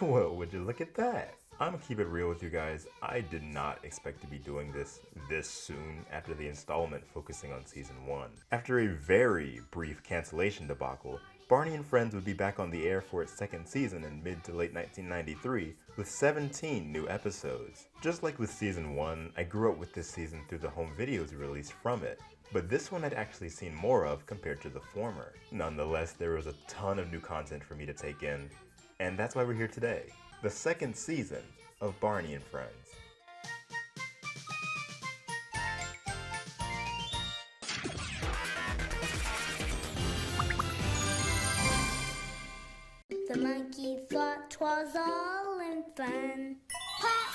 Well, would you look at that? I'm gonna keep it real with you guys. I did not expect to be doing this soon after the installment focusing on season 1. After a very brief cancellation debacle, Barney and Friends would be back on the air for its second season in mid to late 1993 with 17 new episodes. Just like with season 1, I grew up with this season through the home videos released from it, but this one I'd actually seen more of compared to the former. Nonetheless, there was a ton of new content for me to take in, and that's why we're here today. The second season of Barney and Friends. The monkey thought 'twas all in fun. Pop!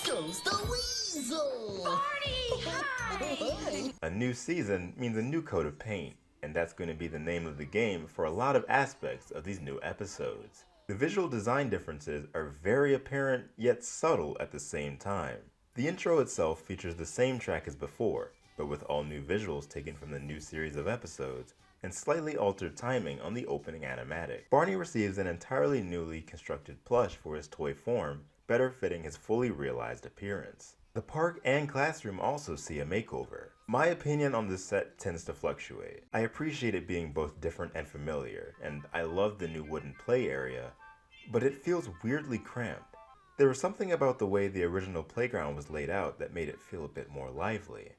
Goes the weasel! Barney, hi! A new season means a new coat of paint, and that's going to be the name of the game for a lot of aspects of these new episodes. The visual design differences are very apparent yet subtle at the same time. The intro itself features the same track as before, but with all new visuals taken from the new series of episodes and slightly altered timing on the opening animatic. Barney receives an entirely newly constructed plush for his toy form, better fitting his fully realized appearance. The park and classroom also see a makeover. My opinion on this set tends to fluctuate. I appreciate it being both different and familiar, and I love the new wooden play area, but it feels weirdly cramped. There was something about the way the original playground was laid out that made it feel a bit more lively.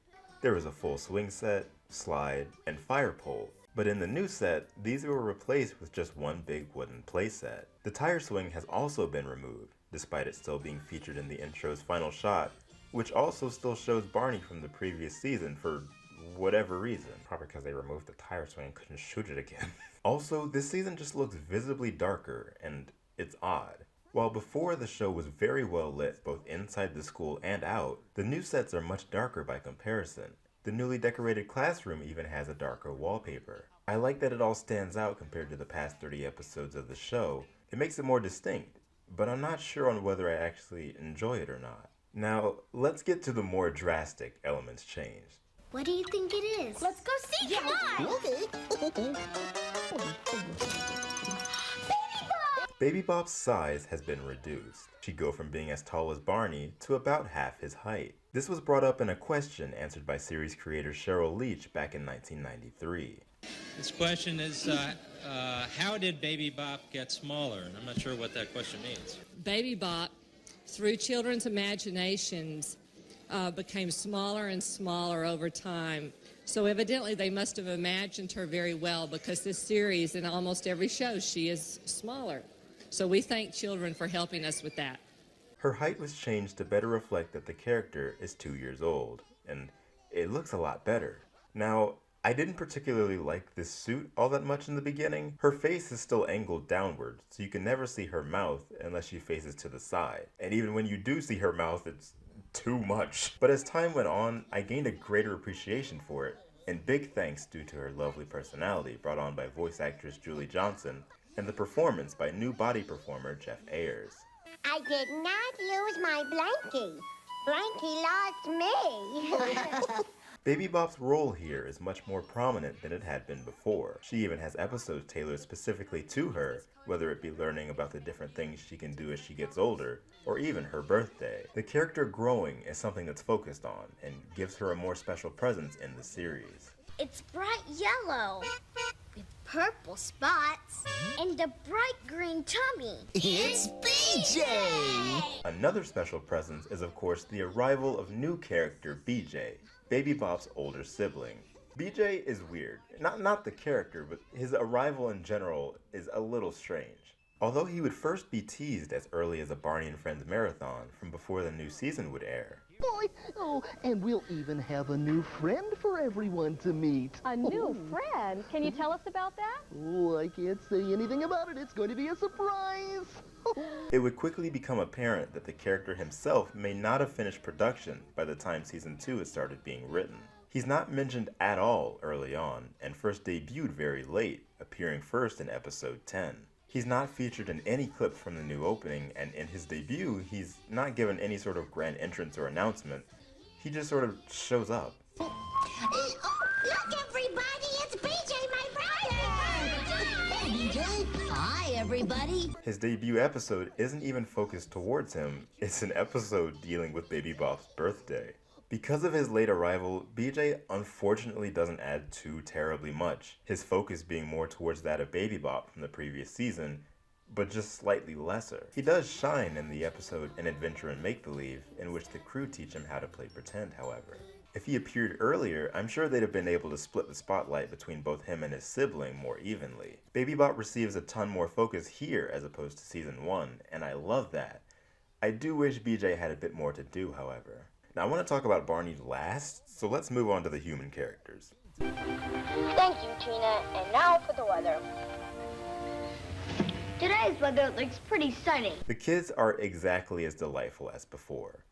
There was a full swing set, slide, and fire pole, but in the new set, these were replaced with just one big wooden play set. The tire swing has also been removed, despite it still being featured in the intro's final shot, which also still shows Barney from the previous season for whatever reason. Probably because they removed the tire swing and couldn't shoot it again. Also, this season just looks visibly darker, and it's odd. While before the show was very well lit both inside the school and out, the new sets are much darker by comparison. The newly decorated classroom even has a darker wallpaper. I like that it all stands out compared to the past 30 episodes of the show. It makes it more distinct, but I'm not sure on whether I actually enjoy it or not. Now, let's get to the more drastic elements changed. What do you think it is? Let's go see. Come on! Okay. Baby Bop's size has been reduced. She'd go from being as tall as Barney to about half his height. This was brought up in a question answered by series creator Cheryl Leach back in 1993. This question is, how did Baby Bop get smaller? And I'm not sure what that question means. Baby Bop, through children's imaginations, became smaller and smaller over time. So evidently they must have imagined her very well, because this series, in almost every show, she is smaller. So we thank children for helping us with that. Her height was changed to better reflect that the character is 2 years old, and it looks a lot better. Now, I didn't particularly like this suit all that much in the beginning. Her face is still angled downward, so you can never see her mouth unless she faces to the side. And even when you do see her mouth, it's too much. But as time went on, I gained a greater appreciation for it, and big thanks due to her lovely personality brought on by voice actress Julie Johnson and the performance by new body performer Jeff Ayers. I did not lose my blankie. Blankie lost me. Baby Bop's role here is much more prominent than it had been before. She even has episodes tailored specifically to her, whether it be learning about the different things she can do as she gets older, or even her birthday. The character growing is something that's focused on, and gives her a more special presence in the series. It's bright yellow with purple spots and a bright green tummy. It's BJ! Another special presence is of course the arrival of new character BJ, Baby Bop's older sibling. BJ is weird. Not the character, but his arrival in general is a little strange. Although he would first be teased as early as a Barney and Friends marathon from before the new season would air. Boy, oh, and we'll even have a new friend for everyone to meet. A new friend? Can you tell us about that? Oh, I can't say anything about it. It's going to be a surprise. It would quickly become apparent that the character himself may not have finished production by the time season 2 had started being written. He's not mentioned at all early on, and first debuted very late, appearing first in episode 10. He's not featured in any clips from the new opening, and in his debut, he's not given any sort of grand entrance or announcement. He just sort of shows up. Oh, look, everybody, it's BJ, my brother! Hey, BJ. Hi, everybody. everybody. His debut episode isn't even focused towards him, it's an episode dealing with Baby Bop's birthday. Because of his late arrival, BJ unfortunately doesn't add too terribly much, his focus being more towards that of Baby Bop from the previous season, but just slightly lesser. He does shine in the episode An Adventure in Make-Believe, in which the crew teach him how to play pretend, however. If he appeared earlier, I'm sure they'd have been able to split the spotlight between both him and his sibling more evenly. Baby Bop receives a ton more focus here as opposed to season 1, and I love that. I do wish BJ had a bit more to do, however. Now I want to talk about Barney last, so let's move on to the human characters. Thank you, Tina. And now for the weather. Today's weather looks pretty sunny. The kids are exactly as delightful as before.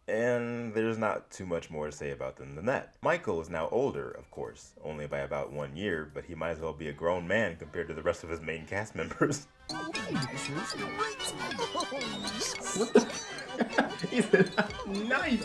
And there's not too much more to say about them than that. Michael is now older, of course, only by about 1 year, but he might as well be a grown man compared to the rest of his main cast members. He said, nice.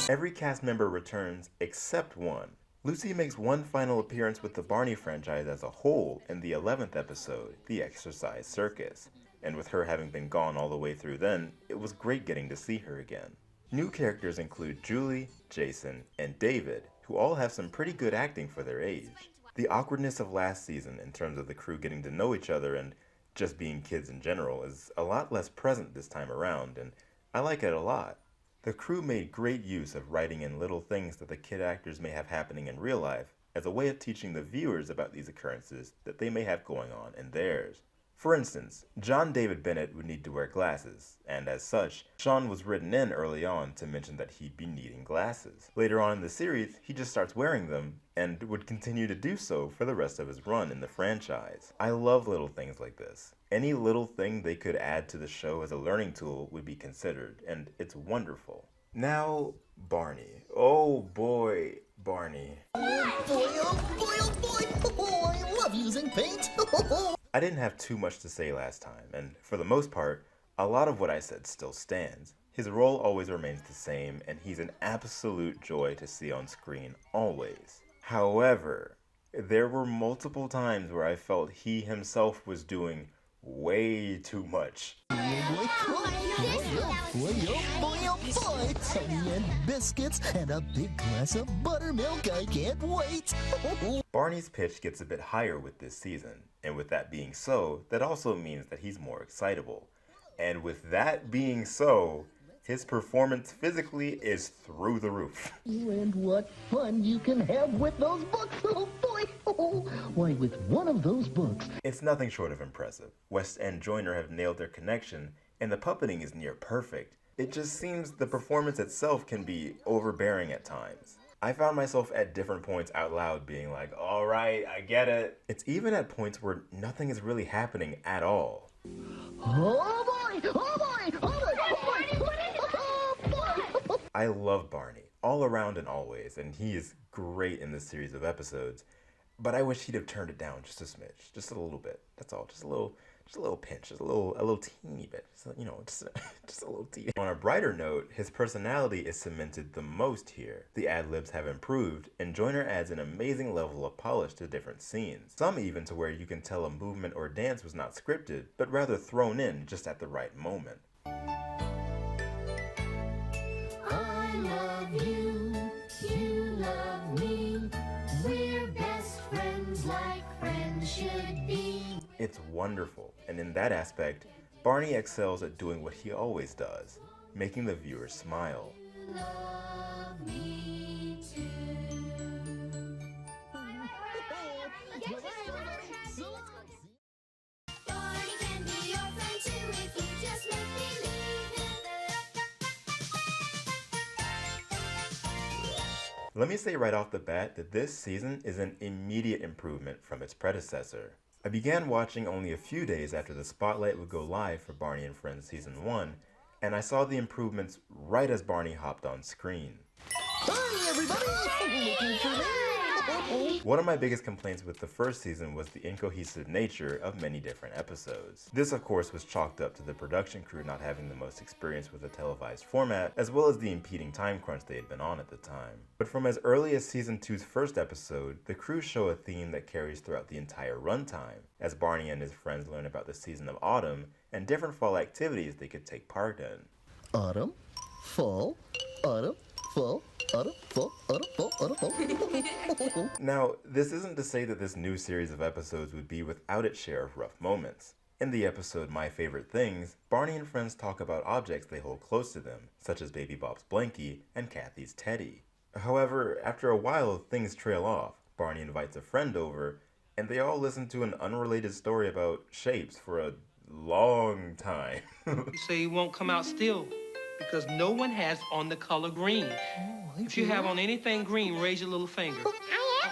Every cast member returns except one. Lucy makes one final appearance with the Barney franchise as a whole in the 11th episode, The Exercise Circus. And with her having been gone all the way through then, it was great getting to see her again. New characters include Julie, Jason, and David, who all have some pretty good acting for their age. The awkwardness of last season in terms of the crew getting to know each other and just being kids in general is a lot less present this time around, and I like it a lot. The crew made great use of writing in little things that the kid actors may have happening in real life as a way of teaching the viewers about these occurrences that they may have going on in theirs. For instance, John David Bennett would need to wear glasses, and as such, Sean was written in early on to mention that he'd be needing glasses. Later on in the series, he just starts wearing them, and would continue to do so for the rest of his run in the franchise. I love little things like this. Any little thing they could add to the show as a learning tool would be considered, and it's wonderful. Now, Barney. Oh boy, Barney. Oh boy, oh boy, oh boy. Oh, I love using paint. I didn't have too much to say last time, and for the most part, a lot of what I said still stands. His role always remains the same, and he's an absolute joy to see on screen, always. However, there were multiple times where I felt he himself was doing way too much. Honey and biscuits and a big glass of buttermilk. I can't wait. Barney's pitch gets a bit higher with this season, and with that being so, that also means that he's more excitable. And with that being so, his performance physically is through the roof. And what fun you can have with those books, oh boy! Why, with one of those books... It's nothing short of impressive. West and Joyner have nailed their connection, and the puppeting is near perfect. It just seems the performance itself can be overbearing at times. I found myself at different points out loud being like, alright, I get it. It's even at points where nothing is really happening at all. Oh boy! Oh boy! Oh boy! Oh boy! I love Barney, all around and always, and he is great in this series of episodes, but I wish he'd have turned it down just a smidge, just a little bit, that's all, just a little pinch, just a little teeny bit, just a little teeny. On a brighter note, his personality is cemented the most here. The ad-libs have improved, and Joyner adds an amazing level of polish to different scenes, some even to where you can tell a movement or dance was not scripted, but rather thrown in just at the right moment. I love you, you love me. We're best friends like friends should be. It's wonderful, and in that aspect, Barney excels at doing what he always does, making the viewer smile. Love me too. Barney can be your friend too if you just make believe Let me say right off the bat that this season is an immediate improvement from its predecessor. I began watching only a few days after the spotlight would go live for Barney and Friends Season 1, and I saw the improvements right as Barney hopped on screen. Hi, everybody! Looking for me? One of my biggest complaints with the first season was the incohesive nature of many different episodes. This of course was chalked up to the production crew not having the most experience with a televised format, as well as the impeding time crunch they had been on at the time. But from as early as season 2's first episode, the crew show a theme that carries throughout the entire runtime, as Barney and his friends learn about the season of autumn and different fall activities they could take part in. Autumn, fall, autumn, fall, autumn, fall, autumn, fall, autumn, fall. Now, this isn't to say that this new series of episodes would be without its share of rough moments. In the episode My Favorite Things, Barney and friends talk about objects they hold close to them, such as Baby Bop's blankie and Kathy's teddy. However, after a while, things trail off. Barney invites a friend over, and they all listen to an unrelated story about shapes for a long time. You say he won't come out still because no one has on the color green. If you have on anything green, raise your little finger.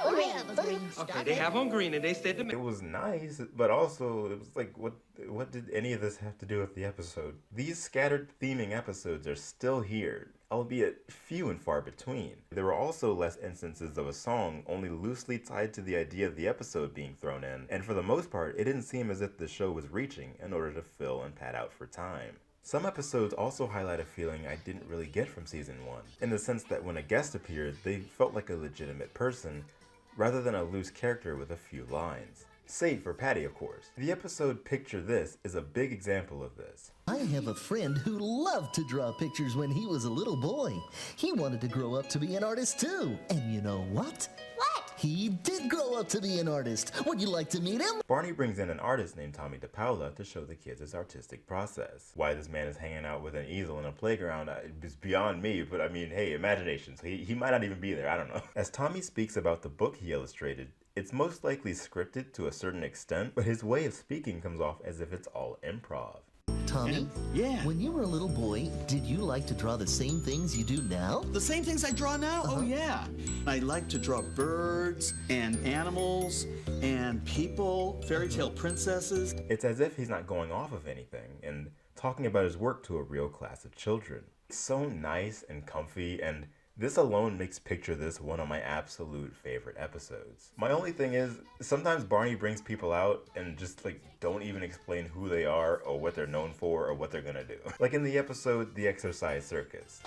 I have a green Okay, they have on green, and they said to me. It was nice, but also it was like, what did any of this have to do with the episode? These scattered theming episodes are still here, albeit few and far between. There were also less instances of a song only loosely tied to the idea of the episode being thrown in, and for the most part, it didn't seem as if the show was reaching in order to fill and pad out for time. Some episodes also highlight a feeling I didn't really get from season 1, in the sense that when a guest appeared, they felt like a legitimate person, rather than a loose character with a few lines. Save for Patty, of course. The episode Picture This is a big example of this. I have a friend who loved to draw pictures when he was a little boy. He wanted to grow up to be an artist too. And you know what? What? He did grow up to be an artist. Would you like to meet him? Barney brings in an artist named Tommy DePaula to show the kids his artistic process. Why this man is hanging out with an easel in a playground is beyond me, but I mean, hey, imagination. So he might not even be there, I don't know. As Tommy speaks about the book he illustrated, it's most likely scripted to a certain extent, but his way of speaking comes off as if it's all improv. Tommy? Yeah. When you were a little boy, did you like to draw the same things you do now? The same things I draw now? Oh, yeah. I like to draw birds and animals and people, fairy tale princesses. It's as if he's not going off of anything and talking about his work to a real class of children. It's so nice and comfy, and this alone makes Picture This one of my absolute favorite episodes. My only thing is, sometimes Barney brings people out and just like don't even explain who they are or what they're known for or what they're gonna do. Like in the episode The Exercise Circus.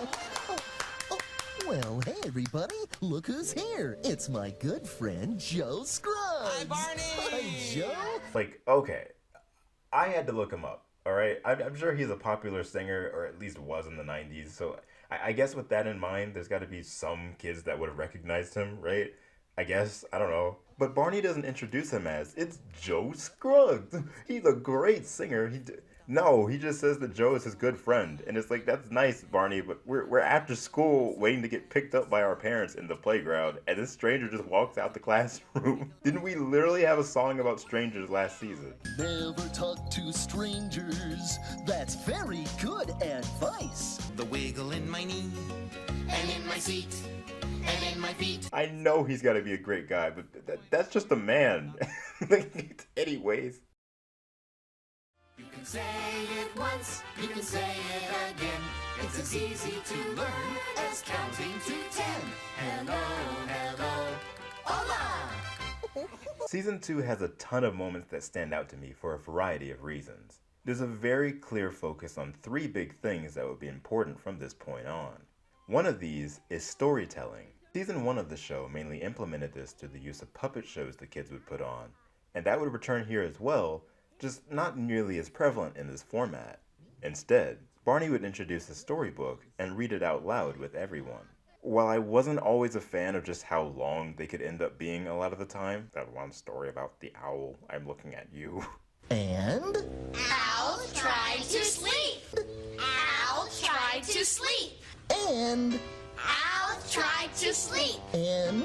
Well, hey everybody, look who's here. It's my good friend, Joe Scruggs. Hi, Barney. Hi, Joe. Like, okay, I had to look him up, alright? I'm sure he's a popular singer, or at least was in the 90s, so I guess with that in mind, there's got to be some kids that would have recognized him, right? I guess, I don't know. But Barney doesn't introduce him as, it's Joe Scruggs. He's a great singer. No, he just says that Joe is his good friend. And it's like, that's nice, Barney, but we're after school waiting to get picked up by our parents in the playground, and this stranger just walks out the classroom. Didn't we literally have a song about strangers last season? Never talk to strangers. That's very good advice. The wiggle in my knee and in my seat and in my feet. I know he's got to be a great guy, but that's just a man. Anyways. You can say it once, you can say it again. It's as easy to learn as counting to 10. Hello, hello, hola! Season 2 has a ton of moments that stand out to me for a variety of reasons. There's a very clear focus on 3 big things that would be important from this point on. One of these is storytelling. Season 1 of the show mainly implemented this through the use of puppet shows the kids would put on, and that would return here as well, just not nearly as prevalent in this format. Instead, Barney would introduce a storybook and read it out loud with everyone. While I wasn't always a fan of just how long they could end up being a lot of the time, that one story about the owl, I'm looking at you. And? Owl tried to sleep. Owl tried to sleep. And? Owl tried to sleep. And?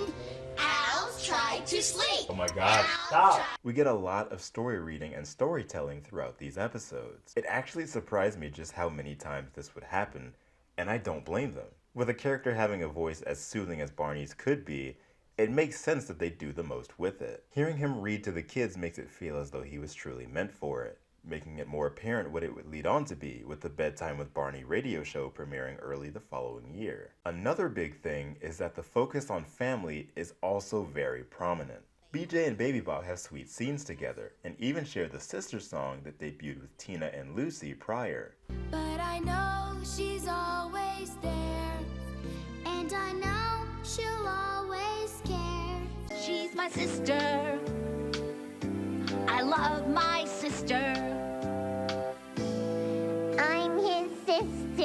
Owls tried to sleep. Oh my god, stop! We get a lot of story reading and storytelling throughout these episodes. It actually surprised me just how many times this would happen, and I don't blame them. With a character having a voice as soothing as Barney's could be, it makes sense that they do the most with it. Hearing him read to the kids makes it feel as though he was truly meant for it. making it more apparent what it would lead on to be with the Bedtime with Barney radio show premiering early the following year. Another big thing is that the focus on family is also very prominent. BJ and Baby Bop have sweet scenes together, and even share the sister song that debuted with Tina and Lucy prior. But I know she's always there, and I know she'll always care. She's my sister. I love my sister. I'm his sister.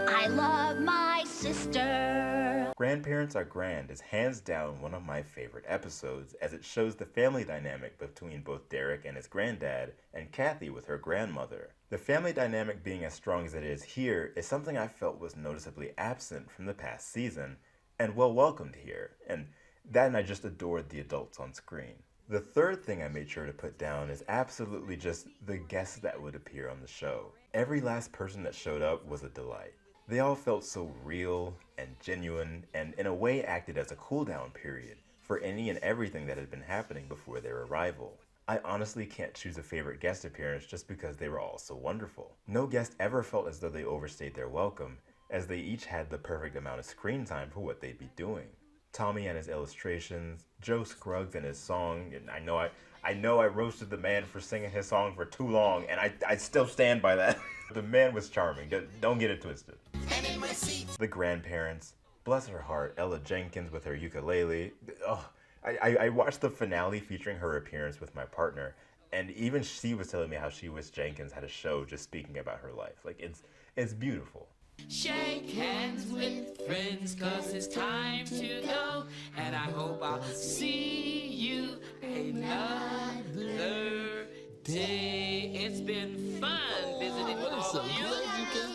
I love my sister. Grandparents Are Grand is hands down one of my favorite episodes, as it shows the family dynamic between both Derek and his granddad and Kathy with her grandmother. The family dynamic being as strong as it is here is something I felt was noticeably absent from the past season, and well welcomed here, and I just adored the adults on screen. The third thing I made sure to put down is absolutely just the guests that would appear on the show. Every last person that showed up was a delight. They all felt so real and genuine, and in a way acted as a cool-down period for any and everything that had been happening before their arrival. I honestly can't choose a favorite guest appearance just because they were all so wonderful. No guest ever felt as though they overstayed their welcome, as they each had the perfect amount of screen time for what they'd be doing. Tommy and his illustrations, Joe Scruggs and his song, and I know I roasted the man for singing his song for too long, and I still stand by that. The man was charming, don't get it twisted. The grandparents, bless her heart, Ella Jenkins with her ukulele. Oh, I watched the finale featuring her appearance with my partner, and even she was telling me how she wished Jenkins had a show just speaking about her life. Like, it's beautiful. Shake hands with friends, 'cause it's time to go, and I hope I'll see you another day. It's been fun visiting with all of you.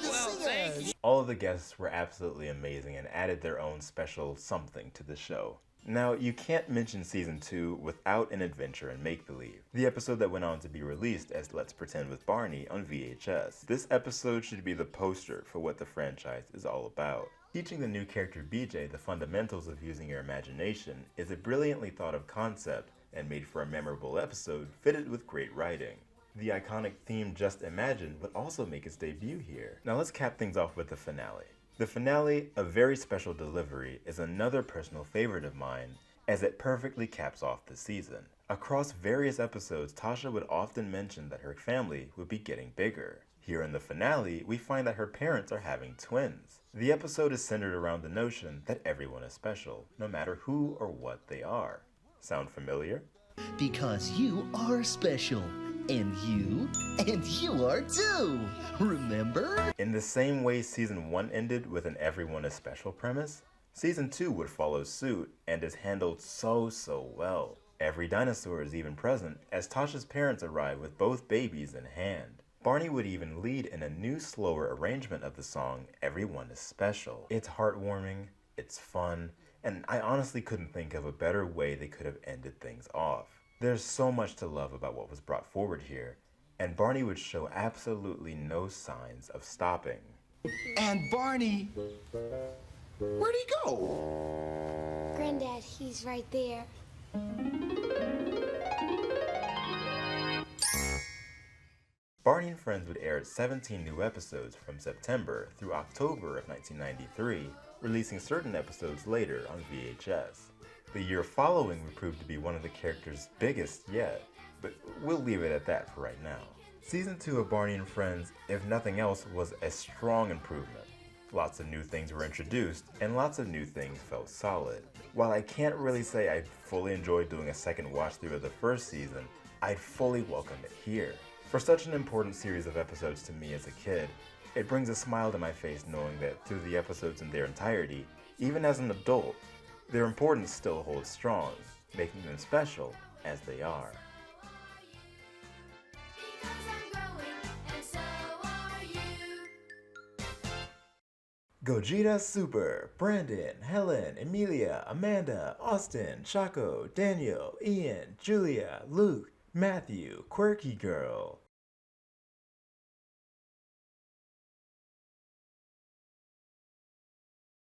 Well, thank you. All of the guests were absolutely amazing and added their own special something to the show. Now, you can't mention Season 2 without an adventure in make-believe, the episode that went on to be released as Let's Pretend with Barney on VHS. This episode should be the poster for what the franchise is all about. Teaching the new character BJ the fundamentals of using your imagination is a brilliantly thought of concept and made for a memorable episode fitted with great writing. The iconic theme Just Imagine would also make its debut here. Now let's cap things off with the finale. The finale, A Very Special Delivery, is another personal favorite of mine, as it perfectly caps off the season. Across various episodes, Tasha would often mention that her family would be getting bigger. Here in the finale, we find that her parents are having twins. The episode is centered around the notion that everyone is special, no matter who or what they are. Sound familiar? Because you are special. And you are too! Remember? In the same way Season 1 ended with an everyone is special premise, Season 2 would follow suit and is handled so well. Every dinosaur is even present as Tasha's parents arrive with both babies in hand. Barney would even lead in a new slower arrangement of the song Everyone is Special. It's heartwarming, it's fun, and I honestly couldn't think of a better way they could have ended things off. There's so much to love about what was brought forward here, and Barney would show absolutely no signs of stopping. And Barney, where'd he go? Granddad, he's right there. Barney and Friends would air 17 new episodes from September through October of 1993, releasing certain episodes later on VHS. The year following would prove to be one of the character's biggest yet, but we'll leave it at that for right now. Season 2 of Barney and Friends, if nothing else, was a strong improvement. Lots of new things were introduced, and lots of new things felt solid. While I can't really say I fully enjoyed doing a second watch through of the first season, I'd fully welcome it here. For such an important series of episodes to me as a kid, it brings a smile to my face knowing that through the episodes in their entirety, even as an adult, their importance still holds strong, making them special as they are. Gogeta Super, Brandon, Helen, Emilia, Amanda, Austin, Chaco, Daniel, Ian, Julia, Luke, Matthew, Quirky Girl,